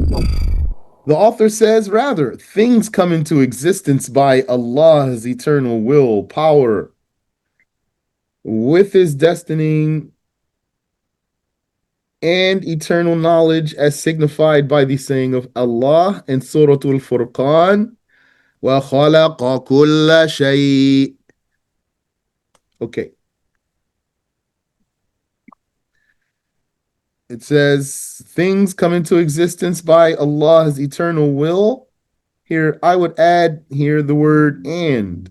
The author says, rather, things come into existence by Allah's eternal will, power, with his destiny and eternal knowledge, as signified by the saying of Allah in Surah Al-Furqan, وَخَلَقَ كُلَّ شَيْءٍ. Okay. It says, things come into existence by Allah's eternal will. Here, I would add here the word and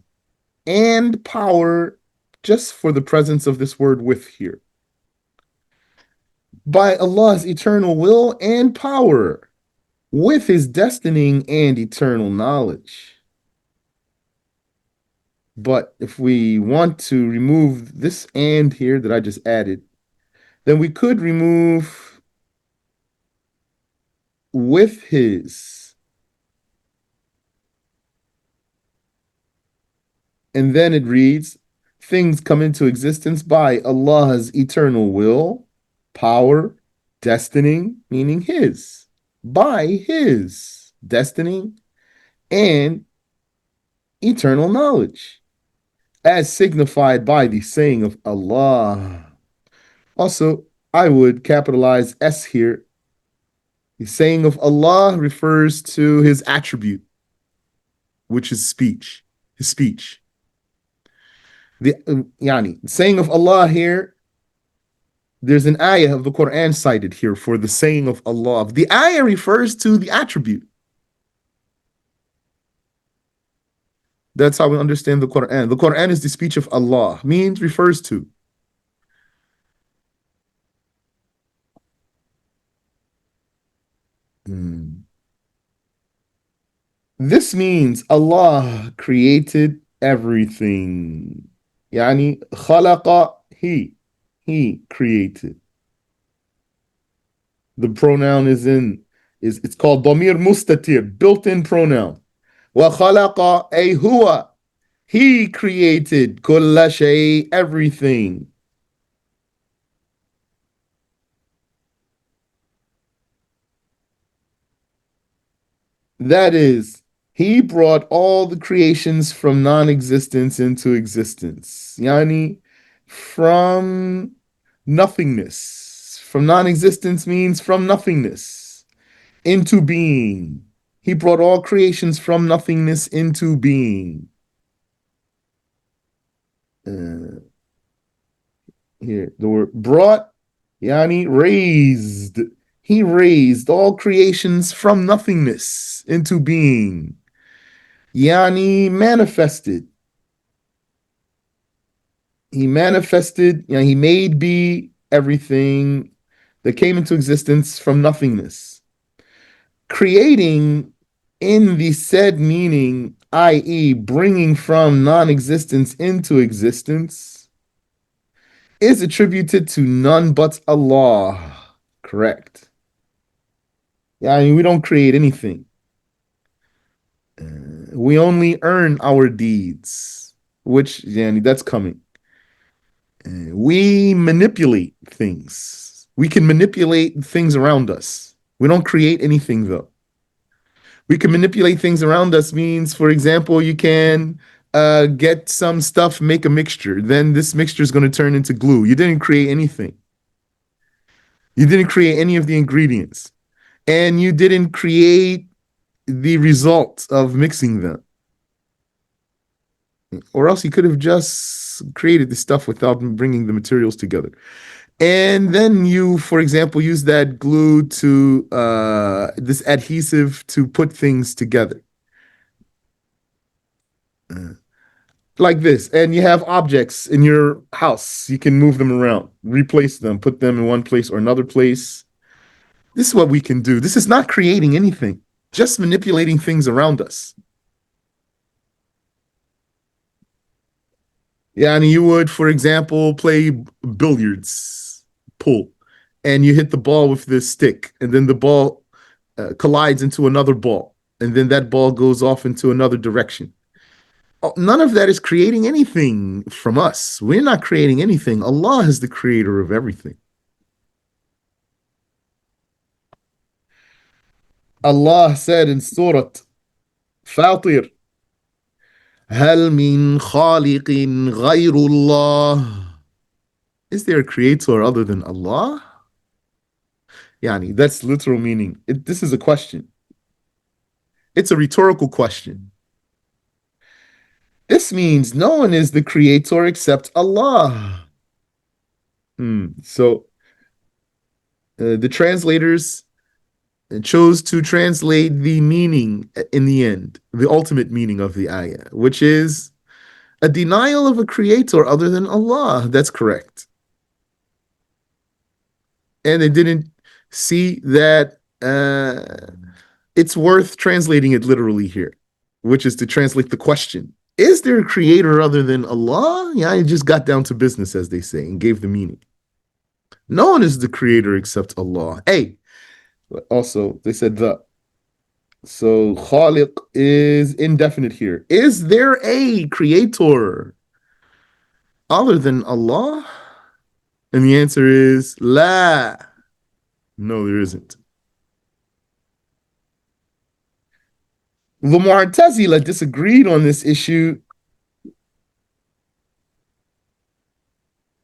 power, just for the presence of this word with here. By Allah's eternal will and power, with his destining and eternal knowledge. But if we want to remove this and here that I just added, then we could remove with his. And then it reads, things come into existence by Allah's eternal will, power, destining, meaning his, by his destining and eternal knowledge, as signified by the saying of Allah. Also, I would capitalize S here. The saying of Allah refers to his attribute, which is speech, his speech. The saying of Allah here, there's an ayah of the Quran cited here for the saying of Allah. The ayah refers to the attribute. That's how we understand the Quran. The Quran is the speech of Allah, means refers to. This means Allah created everything. Yani khalaqa, he created. The pronoun is it's called damir mustatir, built-in pronoun. Wa khalaqa ay huwa, he created kulla shay, everything. That is, he brought all the creations from non-existence into existence. Yani, from nothingness. From non-existence means from nothingness into being. He brought all creations from nothingness into being. Here, the word brought, yani raised. He raised all creations from nothingness into being. Yani manifested. He manifested, he made be everything that came into existence from nothingness. Creating in the said meaning, i.e., bringing from non existence into existence, is attributed to none but Allah. Correct. Yeah, we don't create anything. We only earn our deeds, which that's coming. We manipulate things. We can manipulate things around us. We don't create anything though. We can manipulate things around us means, for example, you can get some stuff, make a mixture. Then this mixture is going to turn into glue. You didn't create anything. You didn't create any of the ingredients. And you didn't create the result of mixing them. Or else you could have just created the stuff without bringing the materials together. And then you, for example, use that glue to this adhesive to put things together. Like this. And you have objects in your house. You can move them around, replace them, put them in one place or another place. This is what we can do. This is not creating anything, just manipulating things around us. Yeah, and you would, for example, play billiards, pool, and you hit the ball with this stick, and then the ball collides into another ball, and then that ball goes off into another direction. None of that is creating anything from us. We're not creating anything. Allah is the creator of everything. Allah said in Surah Fatir, هل من خالق غير الله? Is there a creator other than Allah? Yani, that's literal meaning. This is a question. It's a rhetorical question. This means no one is the creator except Allah. So the translators chose to translate the meaning in the end, the ultimate meaning of the ayah, which is a denial of a creator other than Allah. That's correct. And they didn't see that it's worth translating it literally here, which is to translate the question. Is there a creator other than Allah? Yeah, I just got down to business, as they say, and gave the meaning. No one is the creator except Allah. Hey, also, they said the. So Khaliq is indefinite here. Is there a creator other than Allah? And the answer is La. No, there isn't. The Mu'tazila disagreed on this issue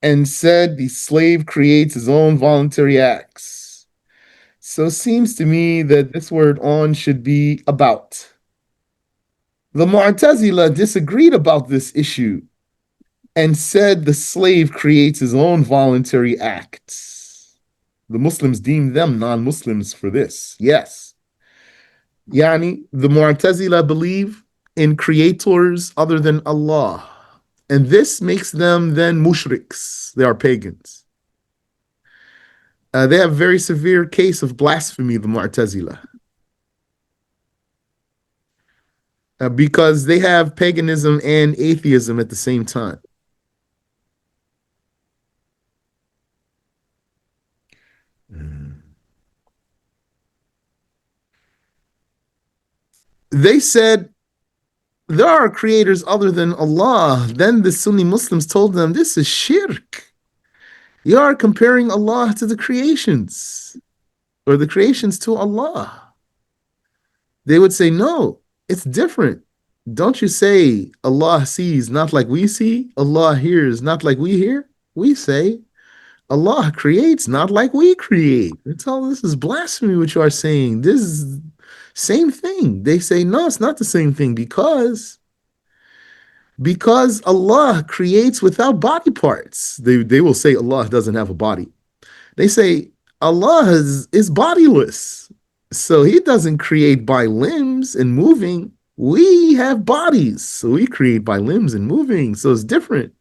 and said the slave creates his own voluntary acts. So it seems to me that this word on should be about. The Mu'tazila disagreed about this issue and said the slave creates his own voluntary acts. The Muslims deemed them non-Muslims for this. Yes. Yani, the Mu'tazila believe in creators other than Allah. And this makes them then mushriks. They are pagans. They have a very severe case of blasphemy, the Mu'tazila. Because they have paganism and atheism at the same time. They said there are creators other than Allah. Then the Sunni Muslims told them this is shirk. You are comparing Allah to the creations or the creations to Allah. They would say, no, it's different. Don't you say Allah sees not like we see, Allah hears not like we hear? We say Allah creates not like we create. It's all this is blasphemy, what you are saying. This is same thing. They say, no, it's not the same thing because Allah creates without body parts. They will say Allah doesn't have a body. They say Allah is bodiless. So he doesn't create by limbs and moving. We have bodies. So we create by limbs and moving. So it's different.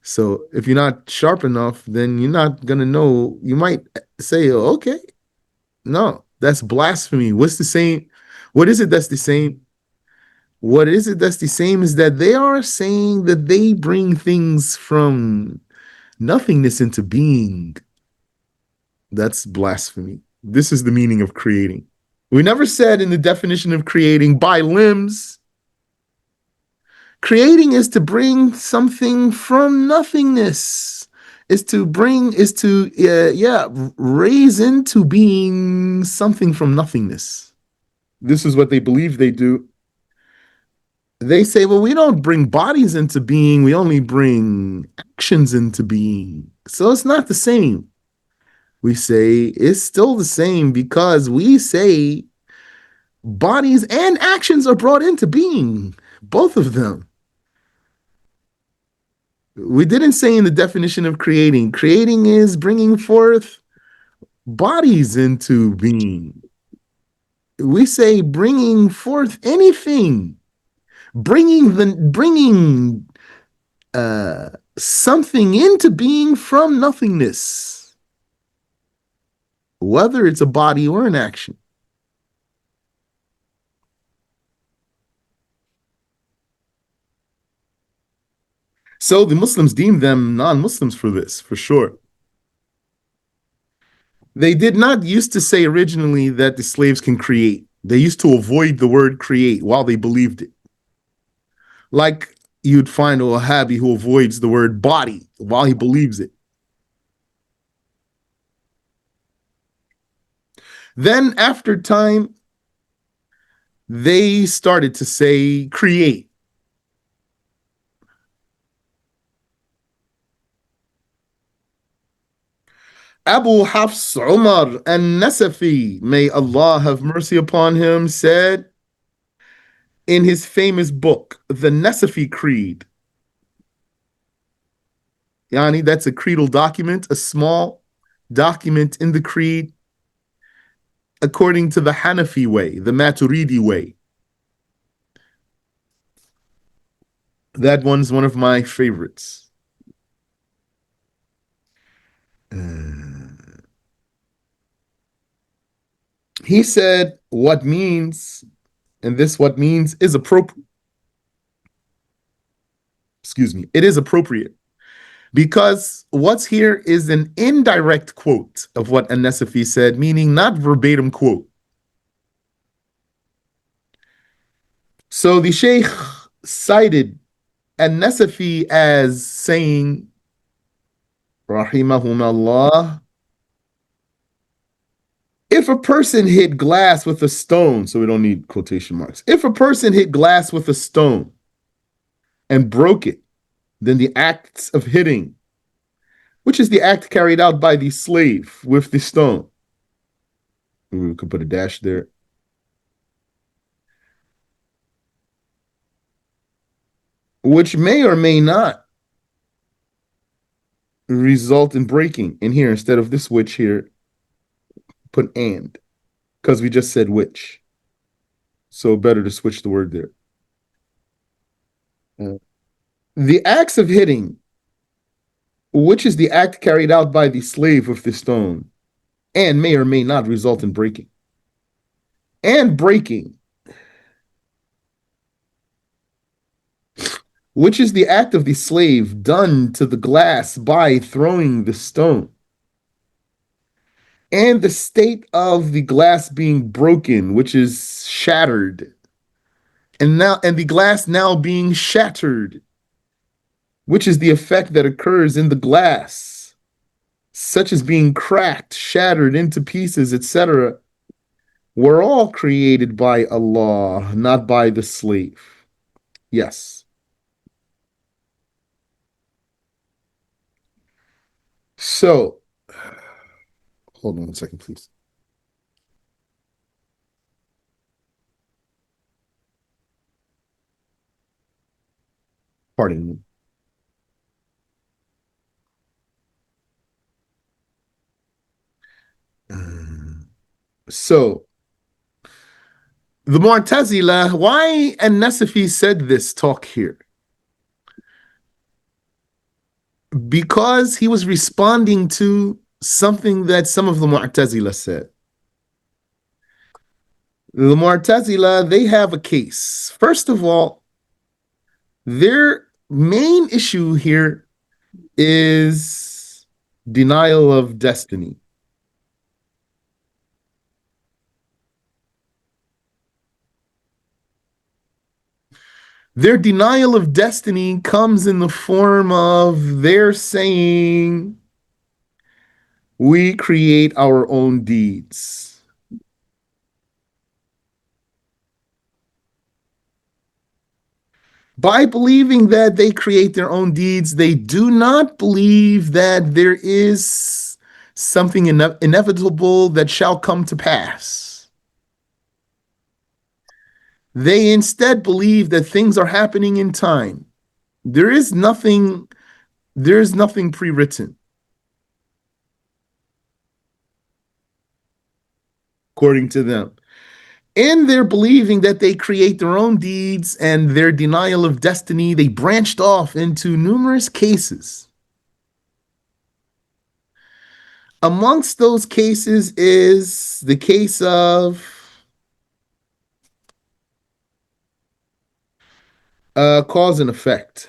So if you're not sharp enough, then you're not going to know. You might say, oh, okay, no, that's blasphemy. What's the same? What is it that's the same? What is it that's the same is that they are saying that they bring things from nothingness into being. That's blasphemy. This is the meaning of creating. We never said in the definition of creating by limbs. Creating is to bring something from nothingness. Is to raise into being something from nothingness. This is what they believe they do. They say, well, we don't bring bodies into being, we only bring actions into being. So it's not the same. We say it's still the same because we say bodies and actions are brought into being, both of them. We didn't say in the definition of creating. Creating is bringing forth bodies into being. We say bringing forth anything, bringing something into being from nothingness, whether it's a body or an action. So the Muslims deemed them non-Muslims for this, for sure. They did not used to say originally that the slaves can create. They used to avoid the word create while they believed it. Like you'd find a Wahhabi who avoids the word body while he believes it. Then, after time, they started to say create. Abu Hafs Umar an-Nasafi, may Allah have mercy upon him, said in his famous book, The Nasafi Creed. Yani, that's a creedal document, a small document in the creed according to the Hanafi way, the Maturidi way. That one's one of my favorites. He said, what means, and this what means is appropriate. Excuse me, it is appropriate because what's here is an indirect quote of what An-Nasafi said, meaning not verbatim quote. So the Sheikh cited An-Nasafi as saying, Rahimahumullah, if a person hit glass with a stone, so we don't need quotation marks, if a person hit glass with a stone and broke it, then the acts of hitting, which is the act carried out by the slave with the stone, we could put a dash there, which may or may not result in breaking. And here, instead of this which here, put and, because we just said which. So better to switch the word there. The acts of hitting, which is the act carried out by the slave with the stone, and may or may not result in breaking. And breaking, which is the act of the slave done to the glass by throwing the stone. And the state of the glass being broken, which is shattered. And the glass now being shattered, which is the effect that occurs in the glass, such as being cracked, shattered into pieces, etc., were all created by Allah, not by the slave. Yes. So, hold on 1 second, please. Pardon me. So, the Mu'tazila, why An-Nasafi said this talk here? Because he was responding to something that some of the Mu'tazila said. The Mu'tazila, they have a case. First of all, their main issue here is denial of destiny. Their denial of destiny comes in the form of their saying, we create our own deeds. By believing that they create their own deeds, they do not believe that there is something inevitable that shall come to pass. They instead believe that things are happening in time. There is nothing pre-written, according to them. In their believing that they create their own deeds and their denial of destiny, they branched off into numerous cases. Amongst those cases is the case of cause and effect.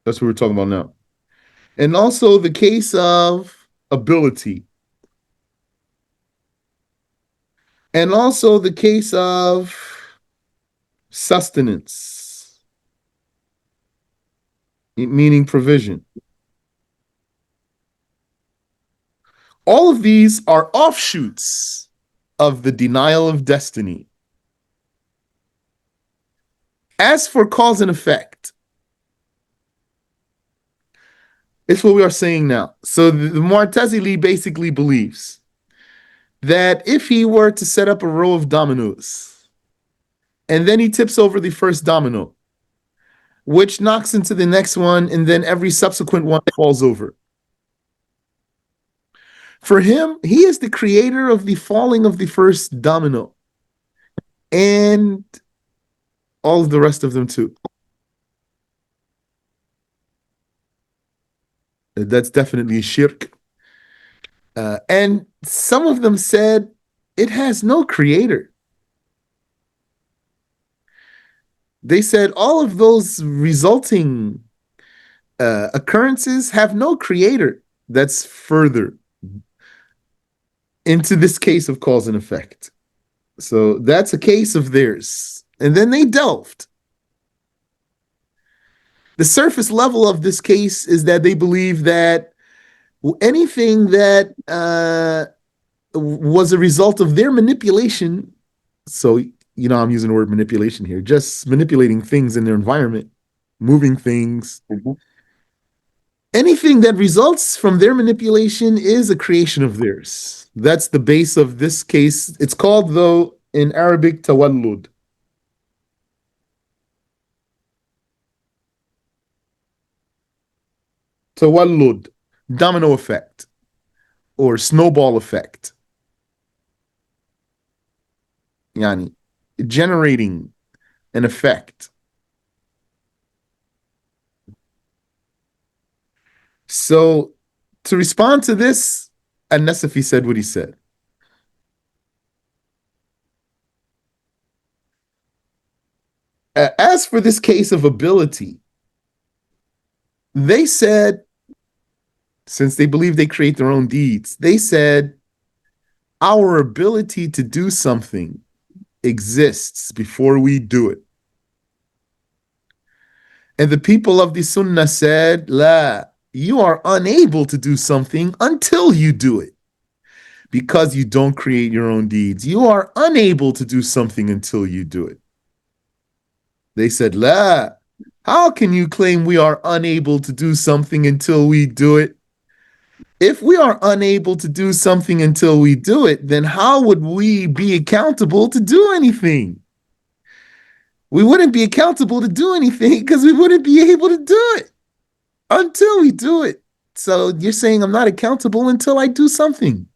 That's what we're talking about now. And also the case of ability. And also the case of sustenance, meaning provision. All of these are offshoots of the denial of destiny. As for cause and effect, it's what we are saying now. So the Mu'tazili basically believes that if he were to set up a row of dominoes and then he tips over the first domino, which knocks into the next one, and then every subsequent one falls over. For him, he is the creator of the falling of the first domino and all of the rest of them too. That's definitely shirk. And some of them said it has no creator. They said all of those resulting occurrences have no creator. That's further into this case of cause and effect. So that's a case of theirs. And then they delved. The surface level of this case is that they believe that anything that was a result of their manipulation, so, I'm using the word manipulation here, just manipulating things in their environment, moving things. Mm-hmm. Anything that results from their manipulation is a creation of theirs. That's the base of this case. It's called, though, in Arabic, tawallud. Tawallud, domino effect, or snowball effect. Yani, generating an effect. So, to respond to this, An-Nasafi said what he said. As for this case of ability, they said, since they believe they create their own deeds, they said, our ability to do something exists before we do it. And the people of the Sunnah said, La, you are unable to do something until you do it. Because you don't create your own deeds. You are unable to do something until you do it. They said, La, how can you claim we are unable to do something until we do it? If we are unable to do something until we do it, then how would we be accountable to do anything? We wouldn't be accountable to do anything because we wouldn't be able to do it until we do it. So you're saying I'm not accountable until I do something.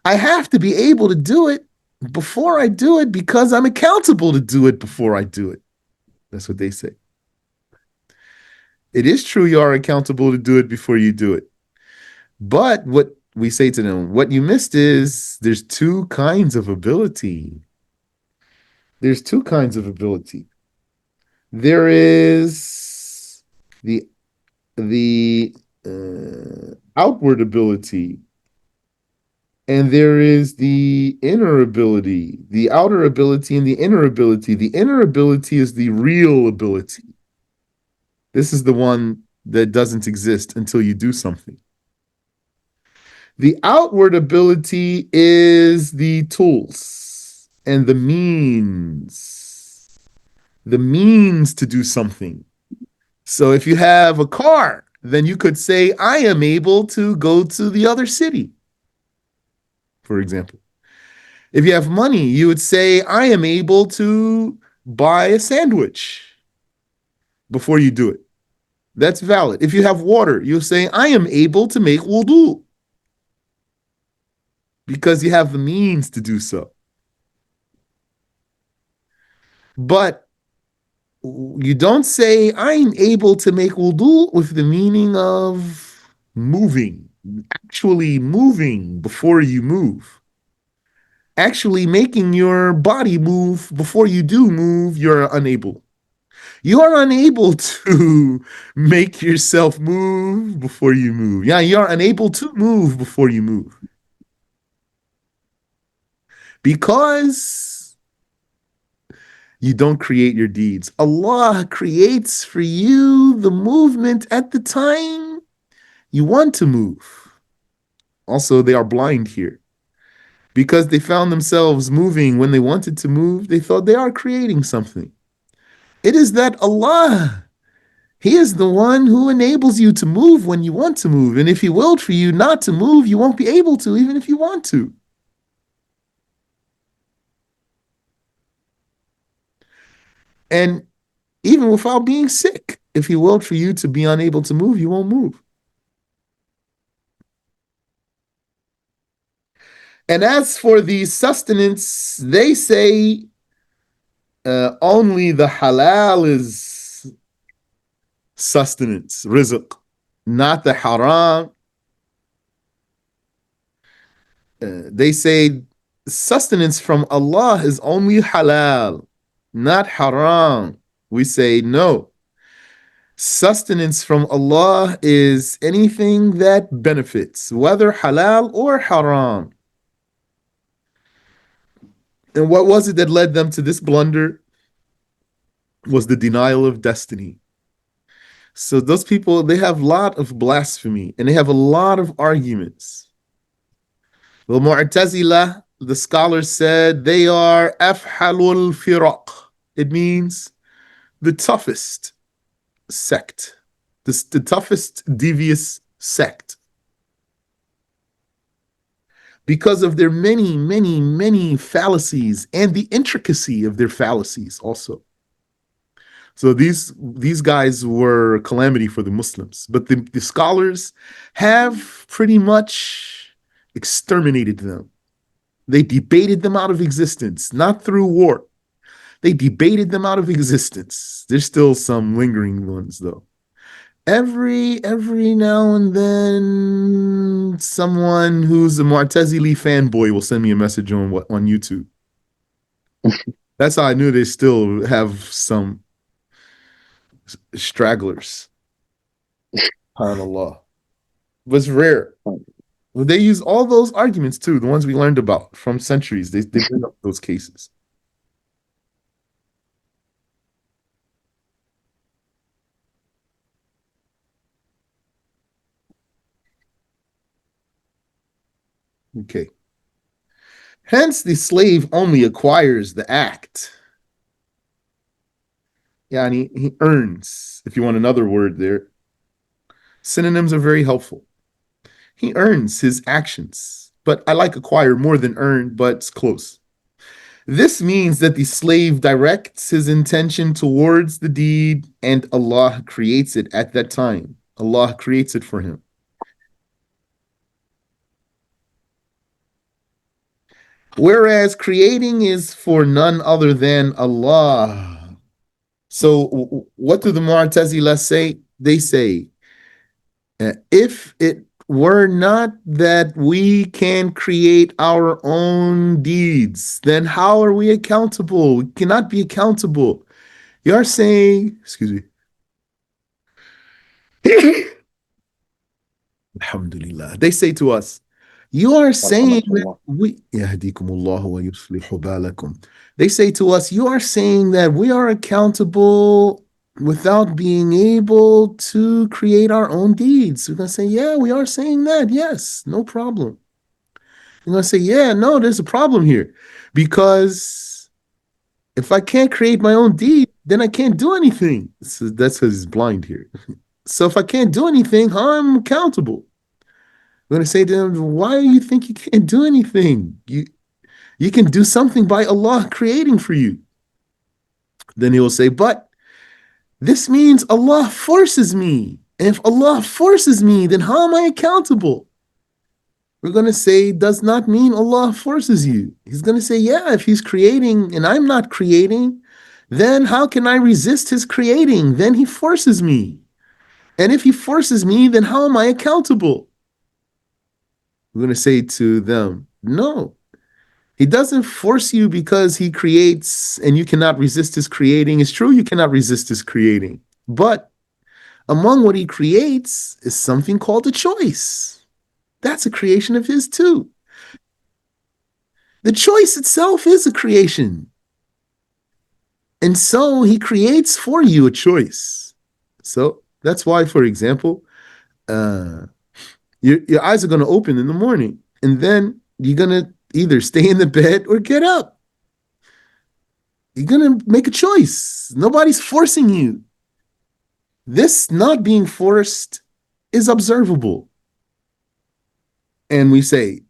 I have to be able to do it before I do it because I'm accountable to do it before I do it. That's what they say. It is true you are accountable to do it before you do it. But what we say to them, what you missed is there's two kinds of ability. There's two kinds of ability. There is the outward ability, and there is the inner ability, the outer ability and the inner ability. The inner ability is the real ability. This is the one that doesn't exist until you do something. The outward ability is the tools and the means to do something. So if you have a car, then you could say, I am able to go to the other city, for example. If you have money, you would say, I am able to buy a sandwich before you do it. That's valid. If you have water, you'll say, I am able to make wudu because you have the means to do so. But you don't say, I'm able to make wudu with the meaning of moving, actually moving before you move. Actually making your body move before you do move, you're unable. You are unable to make yourself move before you move. Yeah, you are unable to move before you move. Because you don't create your deeds. Allah creates for you the movement at the time you want to move. Also, they are blind here because they found themselves moving when they wanted to move. They thought they are creating something. It is that Allah, He is the one who enables you to move when you want to move. And if He willed for you not to move, you won't be able to, even if you want to. And even without being sick, if He willed for you to be unable to move, you won't move. And as for the sustenance, they say only the halal is sustenance, rizq, not the haram. They say sustenance from Allah is only halal, not haram. We say no. Sustenance from Allah is anything that benefits, whether halal or haram. And what was it that led them to this blunder? Was the denial of destiny. So those people, they have a lot of blasphemy and they have a lot of arguments. The Mu'tazila, the scholars said they are afhalul firaq. It means the toughest sect, the toughest devious sect. Because of their many, many, many fallacies and the intricacy of their fallacies also. So these guys were a calamity for the Muslims. But the scholars have pretty much exterminated them. They debated them out of existence, not through war. They debated them out of existence. There's still some lingering ones though. Every now and then, someone who's a Mu'tazili fanboy will send me a message on YouTube. That's how I knew they still have some stragglers. SubhanAllah. But it's rare. They use all those arguments too, the ones we learned about from centuries. They bring up those cases. Okay. Hence, the slave only acquires the act. Yeah, and he earns, if you want another word there. Synonyms are very helpful. He earns his actions, but I like acquire more than earn, but it's close. This means that the slave directs his intention towards the deed and Allah creates it at that time. Allah creates it for him. Whereas creating is for none other than Allah. So, what do the Mu'tazila say? They say, if it were not that we can create our own deeds, then how are we accountable? We cannot be accountable. You're saying, excuse me. Alhamdulillah. They say to us, you are saying that we they say to us, you are saying that we are accountable without being able to create our own deeds. We're going to say, yeah, we are saying that. Yes, no problem. You're going to say, yeah, no, there's a problem here. Because if I can't create my own deed, then I can't do anything. So that's because he's blind here. So if I can't do anything, how am I accountable? I'm going to say to them, why do you think you can't do anything? You can do something by Allah creating for you. Then he will say, but this means Allah forces me. And if Allah forces me, then how am I accountable? We're going to say, does not mean Allah forces you. He's going to say, yeah, if he's creating and I'm not creating, then how can I resist his creating? Then he forces me. And if he forces me, then how am I accountable? We're going to say to them, no, he doesn't force you because he creates and you cannot resist his creating. It's true you cannot resist his creating. But among what he creates is something called a choice. That's a creation of his too. The choice itself is a creation. And so he creates for you a choice. So that's why, for example, Your eyes are going to open in the morning, and then you're going to either stay in the bed or get up. You're going to make a choice. Nobody's forcing you. This not being forced is observable. And we say,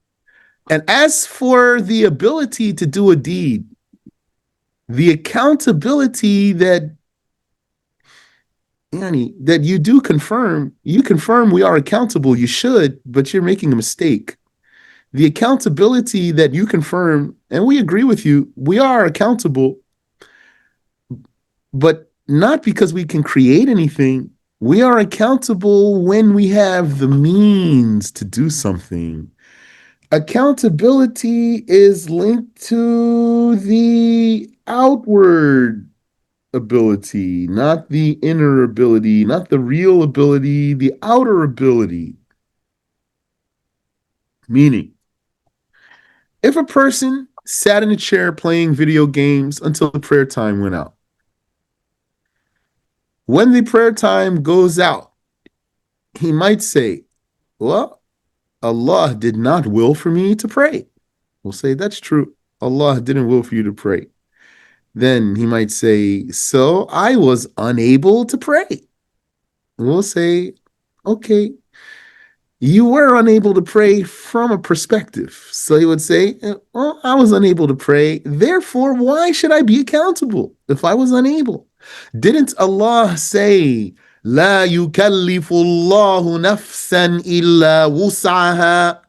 and as for the ability to do a deed, the accountability that you do confirm, you confirm we are accountable, you should, but you're making a mistake. The accountability that you confirm, and we agree with you, we are accountable, but not because we can create anything. We are accountable when we have the means to do something. Accountability is linked to the outward ability, not the inner ability, not the real ability, the outer ability. Meaning, if a person sat in a chair playing video games until the prayer time went out, when the prayer time goes out, he might say, well, Allah did not will for me to pray. We'll say, that's true. Allah didn't will for you to pray. Then he might say, so I was unable to pray. We'll say, okay, you were unable to pray from a perspective. So he would say, well, I was unable to pray. Therefore, why should I be accountable if I was unable? Didn't Allah say, لا يكلف الله نفسا إلا وسعها?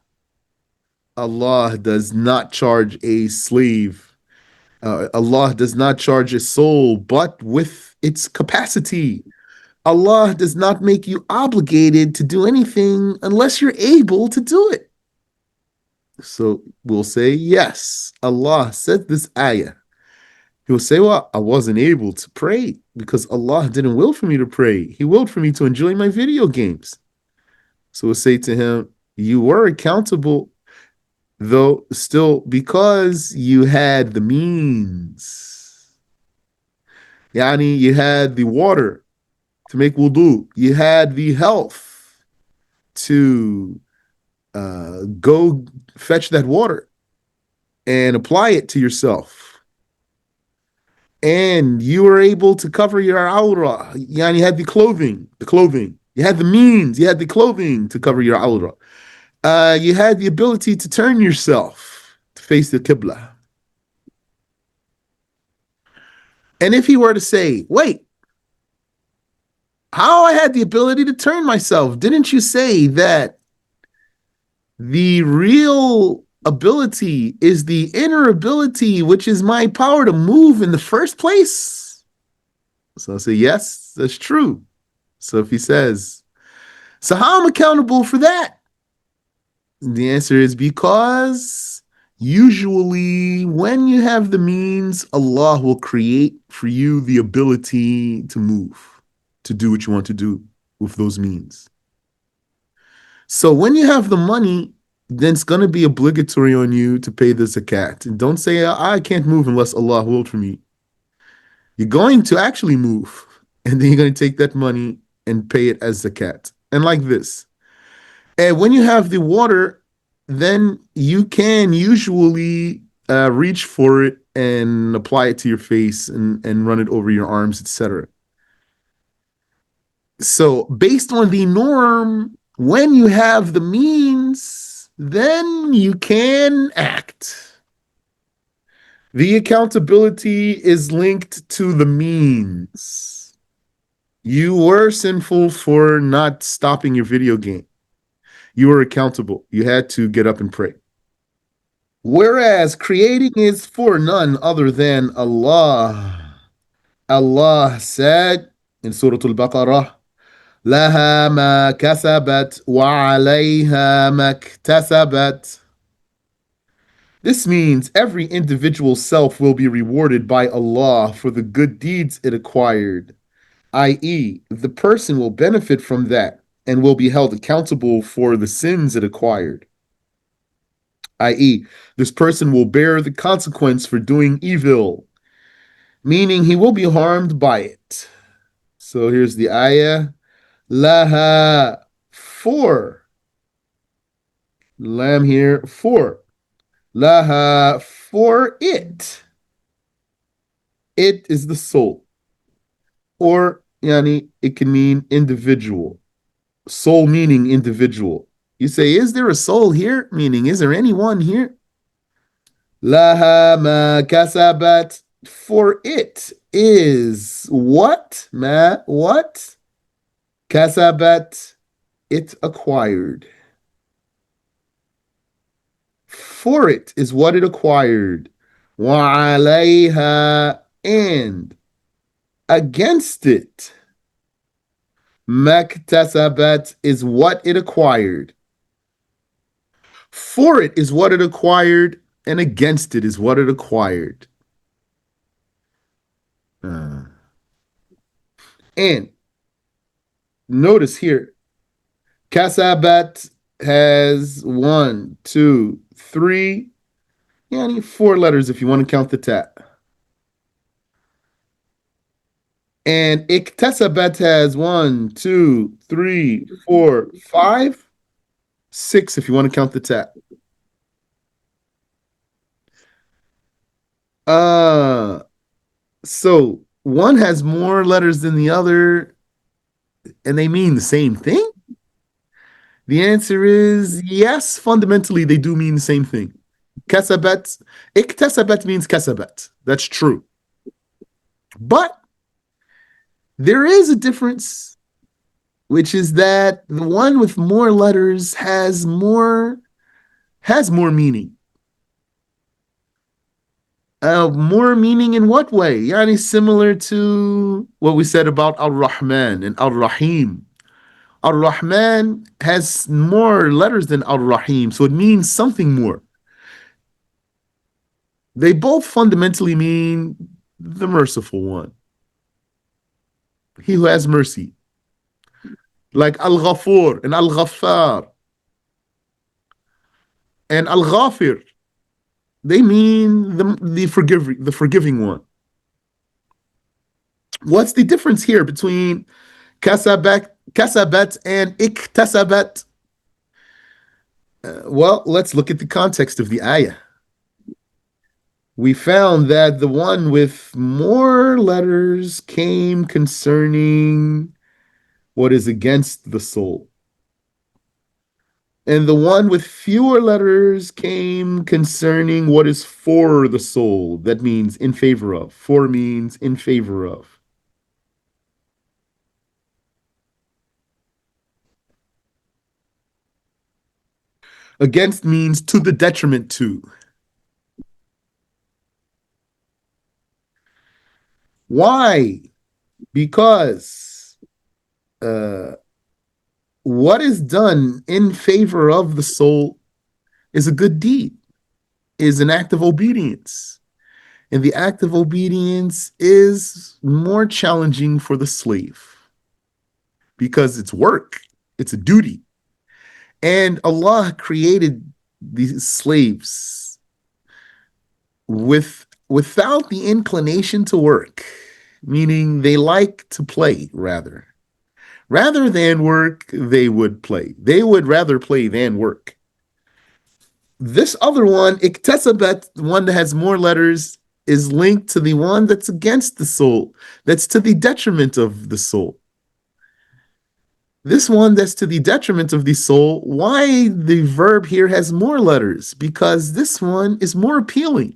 Allah does not charge a slave. Allah does not charge a soul, but with its capacity. Allah does not make you obligated to do anything unless you're able to do it. So we'll say, yes, Allah said this ayah. He will say, well, I wasn't able to pray because Allah didn't will for me to pray. He willed for me to enjoy my video games. So we'll say to him, you were accountable, though still because you had the means. Yani, you had the water to make wudu. You had the health to go fetch that water and apply it to yourself. And you were able to cover your awra. Yani, you had the clothing. You had the means, you had the clothing to cover your awra. You had the ability to turn yourself to face the Qibla. And if he were to say, wait, how I had the ability to turn myself? Didn't you say that the real ability is the inner ability, which is my power to move in the first place? So I'll say, yes, that's true. So if he says, so how am I accountable for that? The answer is because usually when you have the means, Allah will create for you the ability to move, to do what you want to do with those means. So when you have the money, then it's going to be obligatory on you to pay the zakat. And don't say, I can't move unless Allah willed for me. You're going to actually move, and then you're going to take that money and pay it as zakat. And like this. And when you have the water, then you can usually reach for it and apply it to your face and run it over your arms, etc. So based on the norm, when you have the means, then you can act. The accountability is linked to the means. You were sinful for not stopping your video game. You were accountable. You had to get up and pray. Whereas creating is for none other than Allah. Allah said in Surah Al-Baqarah, لها ما كسبت وعليها ما اكتسبت. This means every individual self will be rewarded by Allah for the good deeds it acquired, i.e., the person will benefit from that and will be held accountable for the sins it acquired, i.e., this person will bear the consequence for doing evil, meaning he will be harmed by it. So here's the ayah. Laha, for Lam here for. Laha for it. It is the soul. Or yani it can mean individual. Soul meaning individual. You say, is there a soul here? Meaning, is there anyone here? Laha ma kasabat. For it is what? Ma what? Kasabat. It acquired. For it is what it acquired. وعليها and against it. Maktasabat is what it acquired. For it is what it acquired, and against it is what it acquired. Uh, and notice here, kasabat has one, two, three, yeah, four letters if you want to count the ta. And iktasabat has one, two, three, four, five, six if you want to count the ta. Uh so one has more letters than the other and they mean the same thing? The answer is yes, fundamentally they do mean the same thing. Kasabat, iktasabat means kasabat. That's true. But there is a difference, which is that the one with more letters has more meaning. More meaning in what way? Yani similar to what we said about Ar-Rahman and Ar-Rahim. Ar-Rahman has more letters than Ar-Rahim, so it means something more. They both fundamentally mean the merciful one, he who has mercy. Like Al-Ghafur and Al-Ghaffar and Al-Ghafir. They mean the forgiving one. What's the difference here between kasabat and iktasabat? Well, let's look at the context of the ayah. We found that the one with more letters came concerning what is against the soul. And the one with fewer letters came concerning what is for the soul. That means in favor of. For means in favor of. Against means to the detriment to. Why? Because what is done in favor of the soul is a good deed, is an act of obedience. And the act of obedience is more challenging for the slave because it's work, it's a duty. And Allah created these slaves without the inclination to work, meaning they like to play rather. Rather than work, they would play. They would rather play than work. This other one, iktasabat, the one that has more letters, is linked to the one that's against the soul, that's to the detriment of the soul. This one that's to the detriment of the soul, why the verb here has more letters? Because this one is more appealing.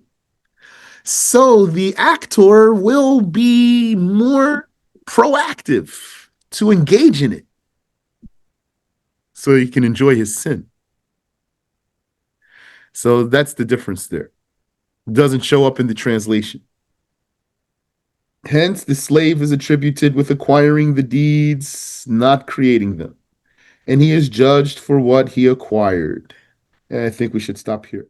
So the actor will be more proactive to engage in it so he can enjoy his sin. So that's the difference there. It doesn't show up in the translation. Hence, the slave is attributed with acquiring the deeds, not creating them. And he is judged for what he acquired. And I think we should stop here.